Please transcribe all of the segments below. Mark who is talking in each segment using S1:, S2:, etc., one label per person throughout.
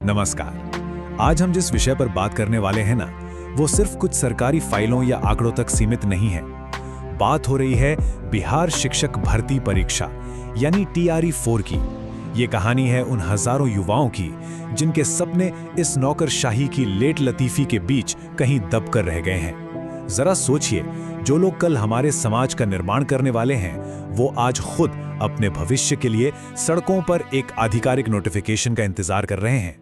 S1: नमस्कार। आज हम जिस विषय पर बात करने वाले हैं ना, वो सिर्फ कुछ सरकारी फाइलों या आंकड़ों तक सीमित नहीं है। बात हो रही है बिहार शिक्षक भर्ती परीक्षा यानी TRE-4 की। ये कहानी है उन हजारों युवाओं की जिनके सपने इस नौकरशाही की लेट लतीफी के बीच कहीं दब कर रह गए हैं। जरा सोचिए, जो लोग कल हमारे समाज का निर्माण करने वाले हैं, वो आज खुद अपने भविष्य के लिए सड़कों पर एक आधिकारिक नोटिफिकेशन का इंतजार कर रहे हैं।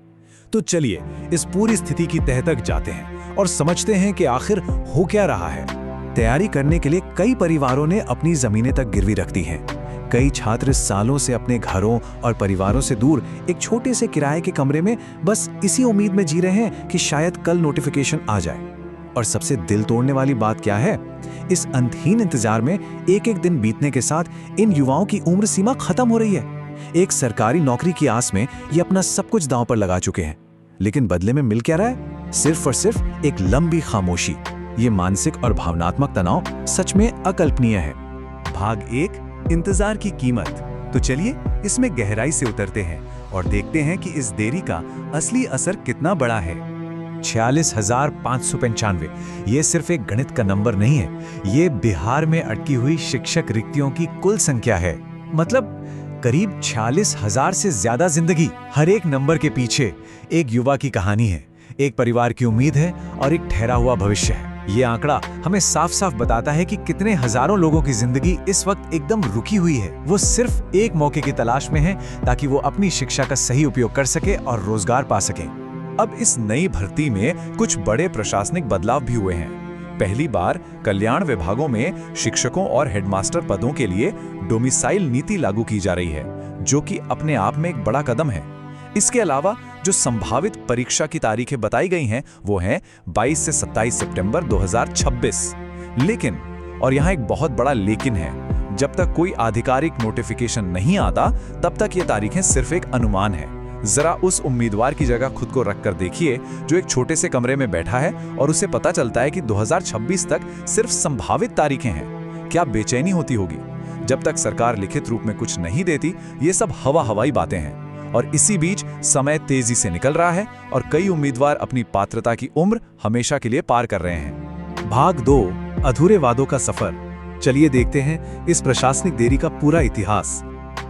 S1: तो चलिए इस पूरी स्थिति की तह तक जाते हैं और समझते हैं कि आखिर हो क्या रहा है।
S2: तैयारी करने के लिए कई परिवारों ने अपनी जमीनें तक गिरवी रख दी हैं। कई छात्र सालों से अपने घरों और परिवारों से दूर एक छोटे से किराए के कमरे में बस इसी उम्मीद में जी रहे हैं कि शायद कल नोटिफिकेशन आ जाए। और सबसे दिल तोड़ने वाली बात क्या है, इस अंतहीन इंतजार में एक एक दिन बीतने के साथ इन युवाओं की उम्र सीमा खत्म हो रही है। एक सरकारी नौकरी की आस में ये अपना सब कुछ दांव पर लगा चुके हैं, लेकिन बदले में मिल क्या रहा है? सिर्फ और सिर्फ एक लंबी खामोशी। ये मानसिक और भावनात्मक तनाव सच में अकल्पनीय है।
S3: भाग 1, इंतजार की कीमत। तो चलिए इसमें गहराई से उतरते हैं और देखते हैं कि इस देरी का असली असर कितना बड़ा है।
S1: 46,595 ये सिर्फ एक गणित का नंबर नहीं है, ये बिहार में अटकी हुई शिक्षक रिक्तियों की कुल संख्या है। मतलब करीब 46,000 से ज्यादा जिंदगी। हर एक नंबर के पीछे एक युवा की कहानी है, एक परिवार की उम्मीद है और एक ठहरा हुआ भविष्य है। ये आंकड़ा हमें साफ साफ बताता है कि कितने हजारों लोगों की जिंदगी इस वक्त एकदम रुकी हुई है। वो सिर्फ एक मौके की तलाश में है ताकि वो अपनी शिक्षा का सही उपयोग कर सके और रोजगार पा सके।
S3: अब इस नई भर्ती में कुछ बड़े प्रशासनिक बदलाव भी हुए हैं। पहली बार कल्याण विभागों में शिक्षकों और हेडमास्टर पदों के लिए डोमिसाइल नीति लागू की जा रही है, जो कि अपने आप में एक बड़ा कदम है। इसके अलावा जो संभावित परीक्षा की तारीखें बताई गई हैं, वो हैं 22 से 27 सितंबर 2026। लेकिन, और यहाँ एक बहुत बड़ा लेकिन है, जब तक कोई आधिकारिक नोटिफिकेशन नहीं आता, तब तक ये तारीखें सिर्फ एक अनुमान है। जरा उस उम्मीदवार की जगह खुद को रखकर देखिए, जो एक छोटे से कमरे में बैठा है और उसे पता चलता है कि 2026 तक सिर्फ संभावित तारीखें हैं। क्या बेचैनी होती होगी? जब तक सरकार लिखित रूप में कुछ नहीं देती, ये सब हवाई बातें हैं। और इसी बीच समय तेजी से निकल रहा है और कई उम्मीदवार अपनी पात्रता की उम्र हमेशा के लिए पार कर रहे हैं।
S1: भाग 2, अधूरे वादों का सफर। चलिए देखते हैं इस प्रशासनिक देरी का पूरा इतिहास।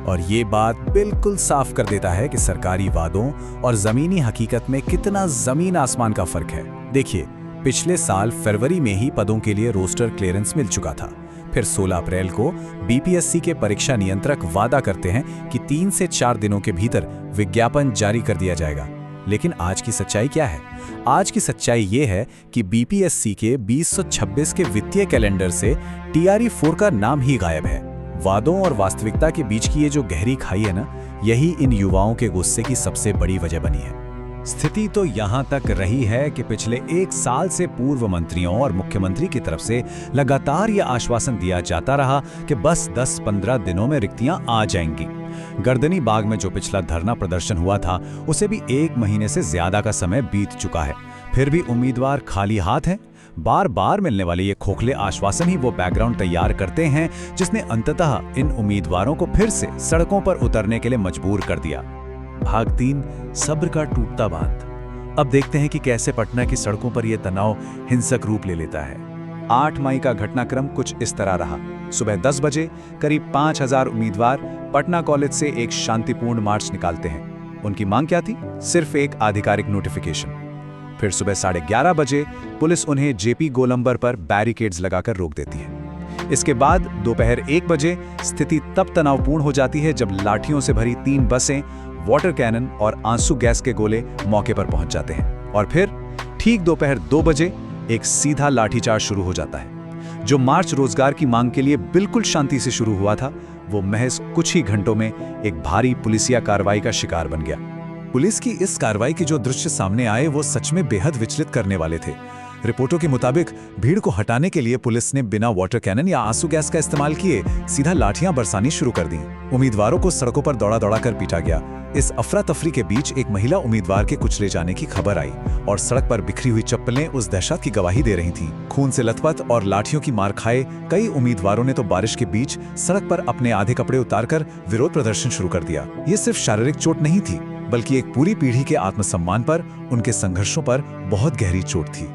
S1: और ये बात बिल्कुल साफ कर देता है कि सरकारी वादों और जमीनी हकीकत में कितना जमीन आसमान का फर्क है। देखिए, पिछले साल फरवरी में ही पदों के लिए रोस्टर क्लियरेंस मिल चुका था। फिर 16 अप्रैल को BPSC के परीक्षा नियंत्रक वादा करते हैं कि 3 से 4 दिनों के भीतर विज्ञापन जारी कर दिया जाएगा। लेकिन आज की सच्चाई क्या है? आज की सच्चाई ये है कि BPSC के 2026 के वित्तीय कैलेंडर से TRE-4 का नाम ही गायब है। वादों और वास्तविकता के बीच की ये जो गहरी खाई है ना, यही इन युवाओं के गुस्से की सबसे बड़ी वजह बनी है। स्थिति तो यहाँ तक रही है कि पिछले 1 साल से पूर्व मंत्रियों और मुख्यमंत्री की तरफ से लगातार ये आश्वासन दिया जाता रहा कि बस 10-15 दिनों में रिक्तियां आ जाएंगी। गर्दनी बाग में जो पिछला धरना प्रदर्शन हुआ था, उसे भी 1 महीने से ज्यादा का समय बीत चुका है। फिर भी उम्मीदवार खाली हाथ हैं। बार बार मिलने वाले ये खोखले आश्वासन ही वो बैकग्राउंड तैयार करते हैं जिसने अंततः इन उम्मीदवारों को फिर से सड़कों पर उतरने के लिए मजबूर कर दिया। भाग 3, सब्र का टूटता बांध। अब देखते हैं कि कैसे पटना की सड़कों पर यह तनाव हिंसक रूप ले लेता है। 8 मई का घटनाक्रम कुछ इस तरह रहा। सुबह 10 बजे करीब 5,000 उम्मीदवार पटना कॉलेज से एक शांतिपूर्ण मार्च निकालते हैं। उनकी मांग क्या थी? सिर्फ एक आधिकारिक नोटिफिकेशन। फिर सुबह 11:30 बजे पुलिस उन्हें JP गोलंबर पर बैरिकेड्स लगाकर रोक देती है। इसके बाद दोपहर 1 बजे स्थिति तब तनावपूर्ण हो जाती है जब लाठियों से भरी 3 बसें, वाटर कैनन और आंसू गैस के गोले मौके पर पहुंच जाते हैं। और फिर ठीक दोपहर 2 बजे एक सीधा लाठीचार्ज शुरू हो जाता है। जो मार्च रोजगार की मांग के लिए बिल्कुल शांति से शुरू हुआ था, वो महज कुछ ही घंटों में एक भारी पुलिसिया कार्रवाई का शिकार बन गया। पुलिस की इस कार्रवाई के जो दृश्य सामने आए, वो सच में बेहद विचलित करने वाले थे। रिपोर्टों के मुताबिक भीड़ को हटाने के लिए पुलिस ने बिना वाटर कैनन या आंसू गैस का इस्तेमाल किए सीधा लाठियां बरसानी शुरू कर दी। उम्मीदवारों को सड़कों पर दौड़ा दौड़ा कर पीटा गया। इस अफरा तफरी के बीच एक महिला उम्मीदवार के कुचले जाने की खबर आई और सड़क पर बिखरी हुई चप्पलें उस दहशत की गवाही दे रही थीं। खून से लथपथ और लाठियों की मार खाए कई उम्मीदवारों ने तो बारिश के बीच सड़क पर अपने आधे कपड़े उतारकर विरोध प्रदर्शन शुरू कर दिया। ये सिर्फ शारीरिक चोट नहीं थी,
S2: बल्कि एक पूरी पीढ़ी के आत्मसम्मान पर, उनके संघर्षों पर बहुत गहरी चोट थी।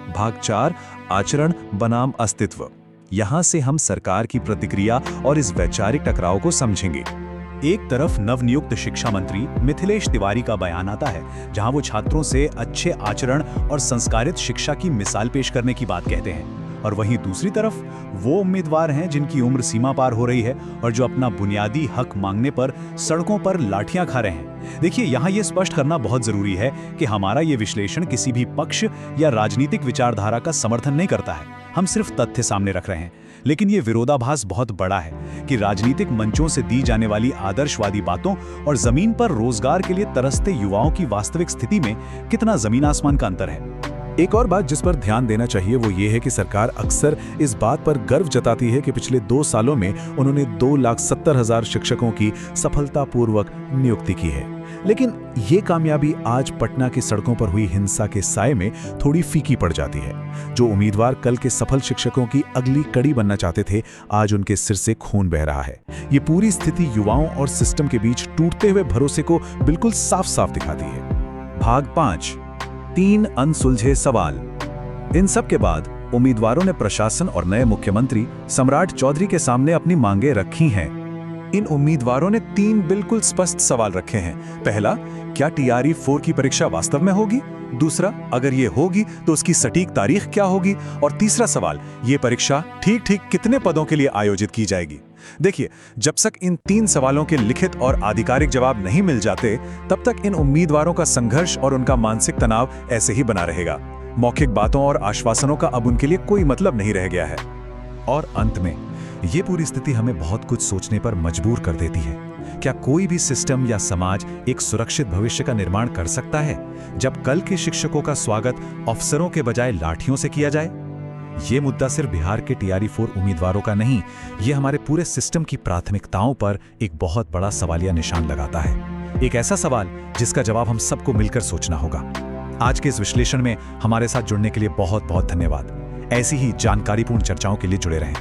S2: भाग 4, आचरण बनाम अस्तित्व। यहां से हम सरकार की प्रतिक्रिया और इस वैचारिक टकराव को समझेंगे।
S1: एक तरफ नवनियुक्त शिक्षा मंत्री मिथिलेश तिवारी का बयान आता है, जहां वो छात्रों से अच्छे आचरण और संस्कारित शिक्षा की मिसाल पेश करने की बात कहते हैं, और वहीं दूसरी तरफ वो उम्मीदवार हैं जिनकी उम्र सीमा पार हो रही है और जो अपना बुनियादी हक मांगने पर सड़कों पर लाठियां खा रहे हैं। देखिए, यहाँ ये स्पष्ट करना बहुत जरूरी है कि हमारा ये विश्लेषण किसी भी पक्ष या राजनीतिक विचारधारा का समर्थन नहीं करता है। हम सिर्फ तथ्य सामने रख रहे हैं। लेकिन ये विरोधाभास बहुत बड़ा है कि राजनीतिक मंचों से दी जाने वाली आदर्शवादी बातों और जमीन पर रोजगार के लिए तरसते युवाओं की वास्तविक स्थिति में कितना जमीन आसमान का अंतर है।
S3: एक और बात जिस पर ध्यान देना चाहिए वो ये है कि सरकार अक्सर इस बात पर गर्व जताती है कि पिछले 2 सालों में उन्होंने 2,70,000 शिक्षकों की सफलतापूर्वक नियुक्ति की है। लेकिन ये कामयाबी आज पटना की सड़कों पर हुई हिंसा के साए में थोड़ी फीकी पड़ जाती है। जो उम्मीदवार कल के सफल शिक्षकों की अगली कड़ी बनना चाहते थे, आज उनके सिर से खून बह रहा है। ये पूरी स्थिति युवाओं और सिस्टम के बीच टूटते हुए भरोसे को बिल्कुल साफ साफ दिखाती है।
S2: भाग 5, 3 अनसुलझे सवाल। इन सब के बाद उम्मीदवारों ने प्रशासन और नए मुख्यमंत्री सम्राट चौधरी के सामने अपनी मांगें रखी हैं। इन उम्मीदवारों ने 3 बिल्कुल स्पष्ट सवाल रखे हैं। पहला, क्या TRE 4 की परीक्षा वास्तव में होगी? दूसरा, अगर ये होगी तो उसकी सटीक तारीख क्या होगी? और तीसरा सवाल, ये परीक्षा ठीक कितने पदों के लिए आयोजित की जाएगी? देखिए, जब तक इन 3 सवालों के लिखित और आधिकारिक जवाब नहीं मिल जाते, तब तक इन उम्मीदवारों का संघर्ष और उनका मानसिक तनाव ऐसे ही बना रहेगा। मौखिक बातों और आश्वासनों का अब उनके लिए कोई मतलब नहीं रह गया है। और अंत में ये पूरी स्थिति हमें बहुत कुछ सोचने पर मजबूर कर देती है। क्या कोई भी सिस्टम या समाज एक सुरक्षित भविष्य का निर्माण कर सकता है जब कल के शिक्षकों का स्वागत अफसरों के बजाय लाठियों से किया जाए? ये मुद्दा सिर्फ बिहार के TRE 4 उम्मीदवारों का नहीं, ये हमारे पूरे सिस्टम की प्राथमिकताओं पर एक बहुत बड़ा सवालिया निशान लगाता है। एक ऐसा सवाल जिसका जवाब हम सबको मिलकर सोचना होगा। आज के इस विश्लेषण में हमारे साथ जुड़ने के लिए बहुत बहुत धन्यवाद। ऐसी ही जानकारीपूर्ण चर्चाओं के लिए जुड़े रहें।